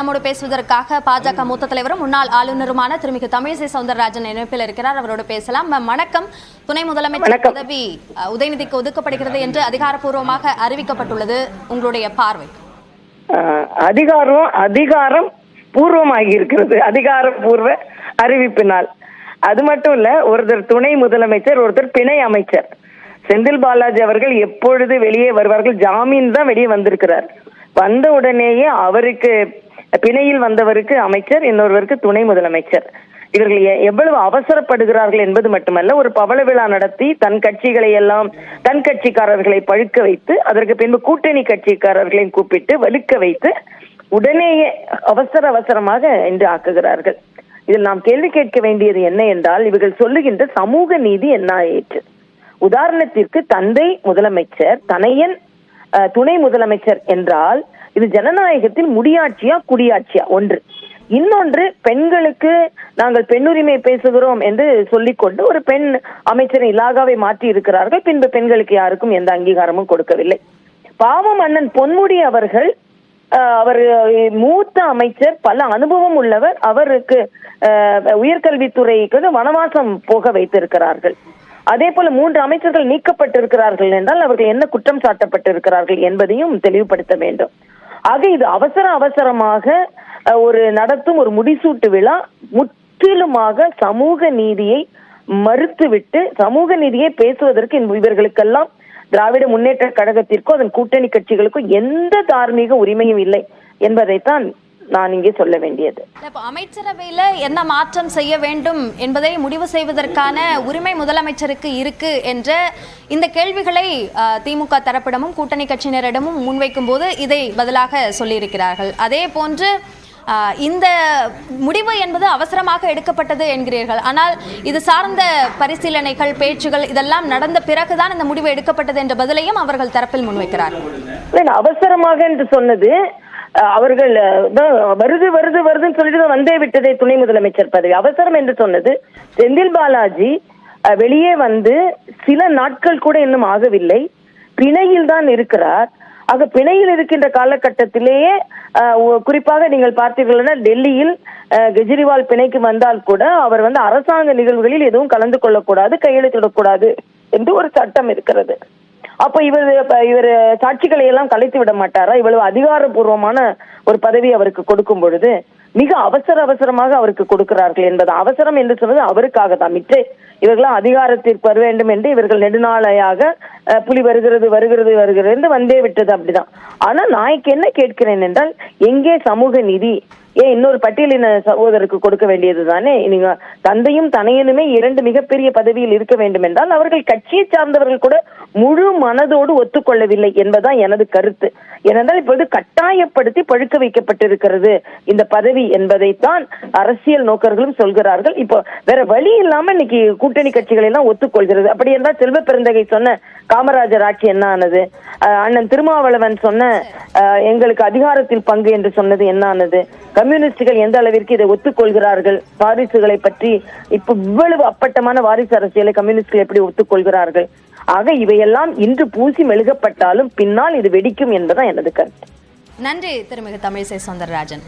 நம்மோடு பேசுவதற்காக பாஜக மூத்த தலைவரும் முன்னாள் ஆளுநருமான திருமிகு தமிழிசை சவுந்தரராஜன் இணைப்பில் இருக்கிறார். அவரோடு பேசலாம். வணக்கம். துணை முதலமைச்சர் பதவி உதயநிதிக்கு ஒதுக்கப்படுகிறது என்று அதிகாரப்பூர்வமாக அறிவிக்கப்பட்டுள்ளது. உங்களுடைய பார்வை? அதிகாரம் பூர்வமாகி இருக்கிறது, அதிகாரப்பூர்வ அறிவிப்பினால். அது மட்டும் இல்ல, ஒருத்தர் துணை முதலமைச்சர், ஒருத்தர் பிணை அமைச்சர். செந்தில் பாலாஜி அவர்கள் எப்பொழுது வெளியே வருவார்கள்? ஜாமீன் தான் வெளியே வந்திருக்கிறார். வந்த உடனேயே அவருக்கு பிணையில் வந்தவருக்கு அமைச்சர், இன்னொருவருக்கு துணை முதலமைச்சர். இவர்கள் எவ்வளவு அவசரப்படுகிறார்கள் என்பது மட்டுமல்ல, ஒரு பவள விழா நடத்தி தன் கட்சிகளை எல்லாம், தன் கட்சிக்காரர்களை பழுக்க வைத்து, அதற்கு பின்பு கூட்டணி கட்சிக்காரர்களையும் கூப்பிட்டு வலுக்க வைத்து உடனேயே அவசரமாக இன்று ஆக்குகிறார்கள். இதில் நாம் கேள்வி கேட்க வேண்டியது என்ன என்றால், இவர்கள் சொல்லுகின்ற சமூக நீதி என்ன ஆயிற்று? உதாரணத்திற்கு தந்தை முதலமைச்சர், தனையன் துணை முதலமைச்சர் என்றால் இது ஜனநாயகத்தில் முடியாட்சியா குடியாட்சியா? ஒன்று. இன்னொன்று, பெண்களுக்கு நாங்கள் பெண்ணுரிமை பேசுகிறோம் என்று சொல்லிக்கொண்டு ஒரு பெண் அமைச்சர் இலாகாவை மாற்றி இருக்கிறார்கள். பின்பு பெண்களுக்கு யாருக்கும் எந்த அங்கீகாரமும் கொடுக்கவில்லை. பாவம் அண்ணன் பொன்முடி அவர்கள், அவர் மூத்த அமைச்சர், பல அனுபவம் உள்ளவர். அவருக்கு உயர்கல்வித்துறைக்கு வனவாசம் போக வைத்திருக்கிறார்கள். அதே போல 3 அமைச்சர்கள் நீக்கப்பட்டிருக்கிறார்கள் என்றால் அவர்கள் என்ன குற்றம் சாட்டப்பட்டிருக்கிறார்கள் என்பதையும் தெளிவுபடுத்த வேண்டும். ஆக இது அவசரமாக ஒரு நடத்தும் ஒரு முடிசூட்டு விழா முற்றிலுமாக சமூக நீதியை மறுத்துவிட்டு, சமூக நீதியை பேசுவதற்கு இவர்களுக்கெல்லாம் திராவிட முன்னேற்ற கழகத்திற்கோ அதன் கூட்டணி கட்சிகளுக்கோ எந்த தார்மீக உரிமையும் இல்லை என்பதைத்தான் நான் இங்கே சொல்ல வேண்டியது. அமைச்சரவையில என்ன மாற்றம் செய்ய வேண்டும் என்பதை முடிவு செய்வதற்கான உரிமை முதலமைச்சருக்கு இருக்கு என்ற இந்த கேள்விகளை திமுக தரப்பிடமும் கூட்டணி கட்சியினரிடமும் முன்வைக்கும் போது இதை பதிலாக சொல்லியிருக்கிறார்கள். அதே போன்று இந்த முடிவு என்பது அவசரமாக எடுக்கப்பட்டது என்கிறீர்கள். ஆனால் இது சார்ந்த பரிசீலனைகள், பேச்சுகள் இதெல்லாம் நடந்த பிறகுதான் இந்த முடிவு எடுக்கப்பட்டது என்ற பதிலையும் அவர்கள் தரப்பில் முன்வைக்கிறார்கள். அவசரமாக என்று சொன்னது அவர்கள் வருதுன்னு சொல்லிட்டு வந்தே விட்டதே துணை முதலமைச்சர் பதவி. அவசரம் என்று சொன்னது செந்தில் பாலாஜி வெளியே வந்து சில நாட்கள் கூட இன்னும் ஆகவில்லை, பிணையில் தான் இருக்கிறார். ஆக பிணையில் இருக்கின்ற காலகட்டத்திலேயே குறிப்பாக நீங்கள் பார்த்தீர்கள், டெல்லியில் கெஜ்ரிவால் பிணைக்கு வந்தால் கூட அவர் வந்து அரசாங்க நிகழ்வுகளில் எதுவும் கலந்து கொள்ளக்கூடாது, கையெழுத்திடக்கூடாது என்று ஒரு சட்டம் இருக்கிறது. அப்ப இவர் சாட்சிகளை எல்லாம் கலைத்து விட மாட்டாரா? இவ்வளவு அதிகாரப்பூர்வமான ஒரு பதவி அவருக்கு கொடுக்கும் பொழுது மிக அவசரமாக அவருக்கு கொடுக்கிறார்கள் என்பது அவசரம் என்று சொன்னது அவருக்காக தான். மிச்ச இவர்களாம் அதிகாரத்திற்கு வர வேண்டும் என்று இவர்கள் நெடுநாளையாக புலி வருகிறது என்று வந்தே விட்டது. அப்படிதான். ஆனா நான் என்ன கேட்கிறேன் என்றால், எங்கே சமூக நீதி? ஏன் இன்னொரு பட்டியலின சகோதரருக்கு கொடுக்க வேண்டியது தானே? நீங்க தந்தையும் தனையனுமே 2 மிகப்பெரிய பதவியில் இருக்க வேண்டும் என்றால் அவர்கள் கட்சியை சார்ந்தவர்கள் கூட முழு மனதோடு ஒத்துக்கொள்ளவில்லை என்பதுதான் எனது கருத்து. ஏனென்றால் இப்பொழுது கட்டாயப்படுத்தி பழுக்க வைக்கப்பட்டிருக்கிறது இந்த பதவி என்பதைத்தான் அரசியல் நோக்கர்களும் சொல்கிறார்கள். இப்போ வேற வழி இல்லாம இன்னைக்கு கூட்டணி கட்சிகள் எல்லாம் ஒத்துக்கொள்கிறது. அப்படி என்றால் செல்வ பெருந்தகை சொன்ன காமராஜர் ஆட்சி என்ன ஆனது? அண்ணன் திருமாவளவன் சொன்ன எங்களுக்கு அதிகாரத்தில் பங்கு என்று சொன்னது என்ன ஆனது? கம்யூனிஸ்டுகள் எந்த அளவிற்கு இதை ஒத்துக்கொள்கிறார்கள்? வாரிசுகளை பற்றி இப்ப இவ்வளவு அப்பட்டமான வாரிசு அரசியலை கம்யூனிஸ்டுகள் எப்படி ஒத்துக்கொள்கிறார்கள்? ஆக இவையெல்லாம் இன்று பூசி மெழுகப்பட்டாலும் பின்னால் இது வெடிக்கும் என்பதுதான் எனது கருத்து. நன்றி திருமிகு தமிழிசை சவுந்தரராஜன்.